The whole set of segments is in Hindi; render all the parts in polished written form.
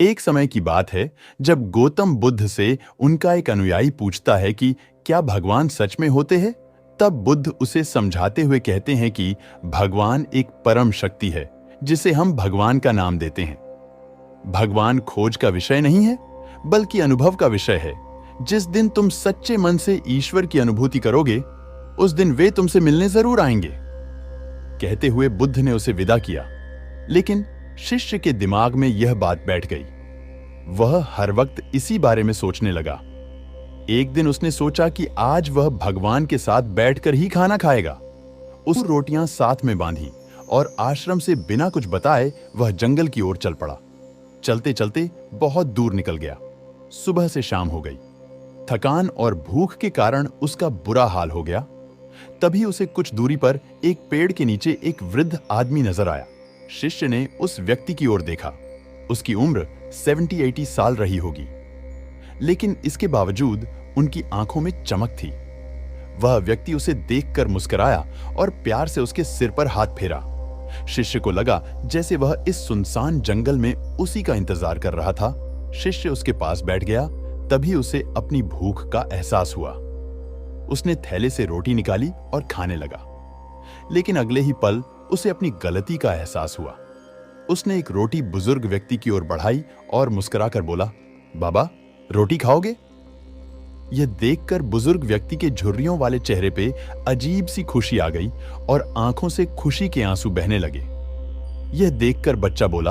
एक समय की बात है जब गौतम बुद्ध से उनका एक अनुयायी पूछता है कि क्या भगवान सच में होते हैं। तब बुद्ध उसे समझाते हुए कहते हैं कि भगवान एक परम शक्ति है जिसे हम भगवान का नाम देते हैं। भगवान खोज का विषय नहीं है बल्कि अनुभव का विषय है। जिस दिन तुम सच्चे मन से ईश्वर की अनुभूति करोगे उस दिन वे तुमसे मिलने जरूर आएंगे। कहते हुए बुद्ध ने उसे विदा किया, लेकिन शिष्य के दिमाग में यह बात बैठ गई। वह हर वक्त इसी बारे में सोचने लगा। एक दिन उसने सोचा कि आज वह भगवान के साथ बैठकर ही खाना खाएगा। उस रोटियां साथ में बांधी और आश्रम से बिना कुछ बताए वह जंगल की ओर चल पड़ा। चलते चलते बहुत दूर निकल गया। सुबह से शाम हो गई। थकान और भूख के कारण उसका बुरा हाल हो गया। तभी उसे कुछ दूरी पर एक पेड़ के नीचे एक वृद्ध आदमी नजर आया। शिष्य ने उस व्यक्ति की ओर देखा। उसकी उम्र 70-80 साल रही होगी, लेकिन इसके बावजूद उनकी आंखों में चमक थी। वह व्यक्ति उसे देखकर मुस्कुराया और प्यार से उसके सिर पर हाथ फेरा। शिष्य को लगा जैसे वह इस सुनसान जंगल में उसी का इंतजार कर रहा था। शिष्य उसके पास बैठ गया। तभी उसे अपनी भूख का एहसास हुआ। उसने थैले से रोटी निकाली और खाने लगा, लेकिन अगले ही पल उसे अपनी गलती का एहसास हुआ। उसने एक रोटी बुजुर्ग व्यक्ति की ओर बढ़ाई और मुस्कुराकर बोला, बाबा, रोटी खाओगे? यह देखकर बुजुर्ग व्यक्ति के झुर्रियों वाले चेहरे पे अजीब सी खुशी आ गई और आंखों से खुशी के आंसू बहने लगे। यह देखकर बच्चा बोला,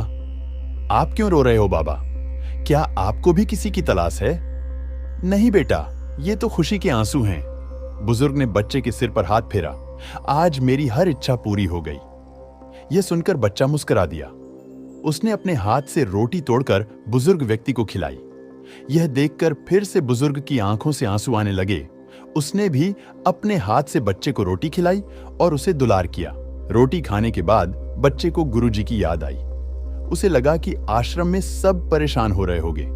आप क्यों रो रहे हो बाबा? क्या आपको भी किसी की तलाश है? नहीं बेटा, ये तो खुशी के आंसू हैं। बुजुर्ग ने बच्चे के सिर पर हाथ फेरा। आज मेरी हर इच्छा पूरी हो गई। यह सुनकर बच्चा मुस्कुरा दिया। उसने अपने हाथ से रोटी तोड़कर बुजुर्ग व्यक्ति को खिलाई। यह देखकर फिर से बुजुर्ग की आंखों से आंसू आने लगे। उसने भी अपने हाथ से बच्चे को रोटी खिलाई और उसे दुलार किया। रोटी खाने के बाद बच्चे को गुरुजी की याद आई। उसे लगा कि आश्रम में सब परेशान हो रहे होंगे,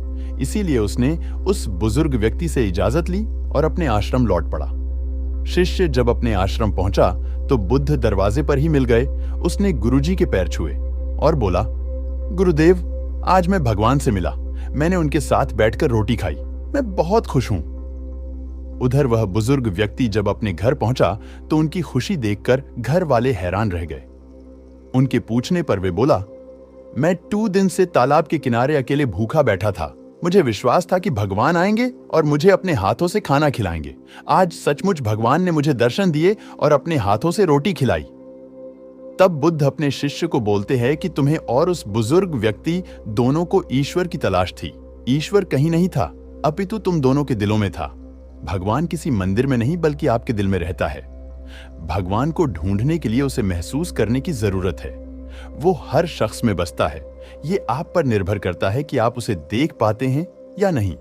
इसीलिए उसने उस बुजुर्ग व्यक्ति से इजाजत ली और अपने आश्रम लौट पड़ा। शिष्य जब अपने आश्रम पहुंचा तो बुद्ध दरवाजे पर ही मिल गए। उसने गुरुजी के पैर छुए और बोला, गुरुदेव, आज मैं भगवान से मिला। मैंने उनके साथ बैठकर रोटी खाई। मैं बहुत खुश हूं। उधर वह बुजुर्ग व्यक्ति जब अपने घर पहुंचा तो उनकी खुशी देखकर घर वाले हैरान रह गए। उनके पूछने पर वे बोला, मैं 2 दिन से तालाब के किनारे अकेले भूखा बैठा था। मुझे विश्वास था कि भगवान आएंगे और मुझे अपने हाथों से खाना खिलाएंगे। आज सचमुच भगवान ने मुझे दर्शन दिए और अपने हाथों से रोटी खिलाई। तब बुद्ध अपने शिष्य को बोलते हैं कि तुम्हें और उस बुजुर्ग व्यक्ति दोनों को ईश्वर की तलाश थी। ईश्वर कहीं नहीं था, अपितु तुम दोनों के दिलों में था। भगवान किसी मंदिर में नहीं बल्कि आपके दिल में रहता है। भगवान को ढूंढने के लिए उसे महसूस करने की जरूरत है। वो हर शख्स में बसता है। ये आप पर निर्भर करता है कि आप उसे देख पाते हैं या नहीं।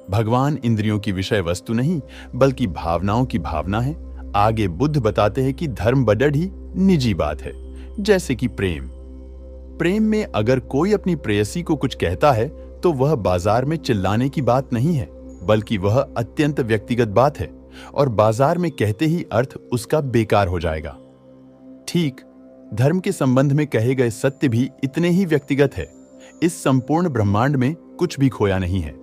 भगवान इंद्रियों की विषय वस्तु नहीं बल्कि भावनाओं की भावना है। आगे बुद्ध बताते हैं कि धर्म बड़ी निजी बात है, जैसे कि प्रेम में अगर कोई अपनी प्रेयसी को कुछ कहता है तो वह बाजार में चिल्लाने की बात नहीं है, बल्कि वह अत्यंत व्यक्तिगत बात है और बाजार में कहते ही अर्थ उसका बेकार हो जाएगा। ठीक, धर्म के संबंध में कहे गए सत्य भी इतने ही व्यक्तिगत है। इस संपूर्ण ब्रह्मांड में कुछ भी खोया नहीं है।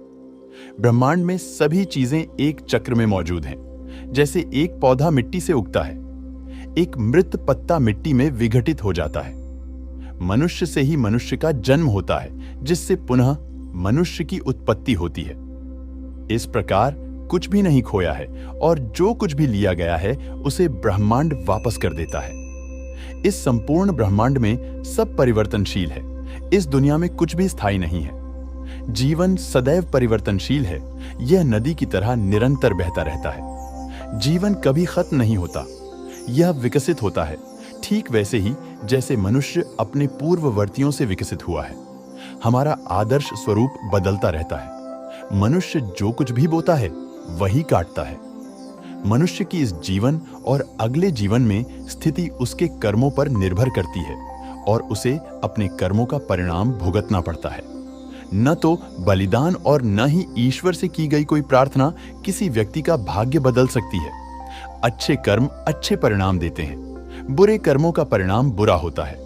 ब्रह्मांड में सभी चीजें एक चक्र में मौजूद हैं। जैसे एक पौधा मिट्टी से उगता है, एक मृत पत्ता मिट्टी में विघटित हो जाता है। मनुष्य से ही मनुष्य का जन्म होता है, जिससे पुनः मनुष्य की उत्पत्ति होती है। इस प्रकार कुछ भी नहीं खोया है और जो कुछ भी लिया गया है उसे ब्रह्मांड वापस कर देता है। इस संपूर्ण ब्रह्मांड में सब परिवर्तनशील है। इस दुनिया में कुछ भी स्थायी नहीं है। जीवन सदैव परिवर्तनशील है। यह नदी की तरह निरंतर बहता रहता है। जीवन कभी खत्म नहीं होता, यह विकसित होता है। ठीक वैसे ही जैसे मनुष्य अपने पूर्ववर्तियों से विकसित हुआ है। हमारा आदर्श स्वरूप बदलता रहता है। मनुष्य जो कुछ भी बोता है वही काटता है। मनुष्य की इस जीवन और अगले जीवन में स्थिति उसके कर्मों पर निर्भर करती है और उसे अपने कर्मों का परिणाम भुगतना पड़ता है। न तो बलिदान और न ही ईश्वर से की गई कोई प्रार्थना किसी व्यक्ति का भाग्य बदल सकती है। अच्छे कर्म अच्छे परिणाम देते हैं, बुरे कर्मों का परिणाम बुरा होता है।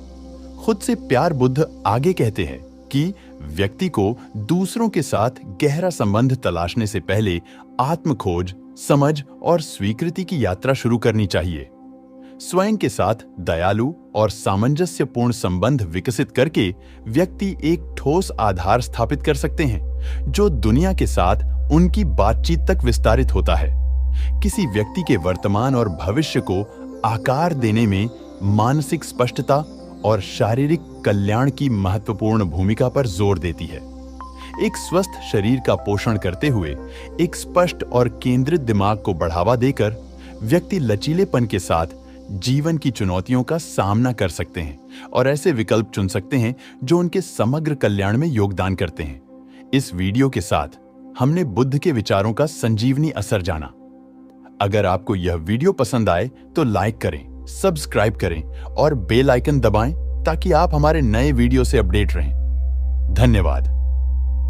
खुद से प्यार बुद्ध आगे कहते हैं कि व्यक्ति को दूसरों के साथ गहरा संबंध तलाशने से पहले आत्मखोज, समझ और स्वीकृति की यात्रा शुरू करनी चाहिए। स्वयं के साथ दयालु और सामंजस्यपूर्ण संबंध विकसित करके व्यक्ति एक ठोस आधार स्थापित कर सकते हैं, जो दुनिया के साथ उनकी बातचीत तक विस्तारित होता है। किसी व्यक्ति के वर्तमान और भविष्य को आकार देने में मानसिक स्पष्टता और शारीरिक कल्याण की महत्वपूर्ण भूमिका पर जोर देती है। एक स्वस्थ शरीर का पोषण करते हुए एक स्पष्ट और केंद्रित दिमाग को बढ़ावा देकर व्यक्ति लचीलेपन के साथ जीवन की चुनौतियों का सामना कर सकते हैं और ऐसे विकल्प चुन सकते हैं जो उनके समग्र कल्याण में योगदान करते हैं। इस वीडियो के साथ हमने बुद्ध के विचारों का संजीवनी असर जाना। अगर आपको यह वीडियो पसंद आए तो लाइक करें, सब्सक्राइब करें और बेल आइकन दबाएं ताकि आप हमारे नए वीडियो से अपडेट रहें। धन्यवाद।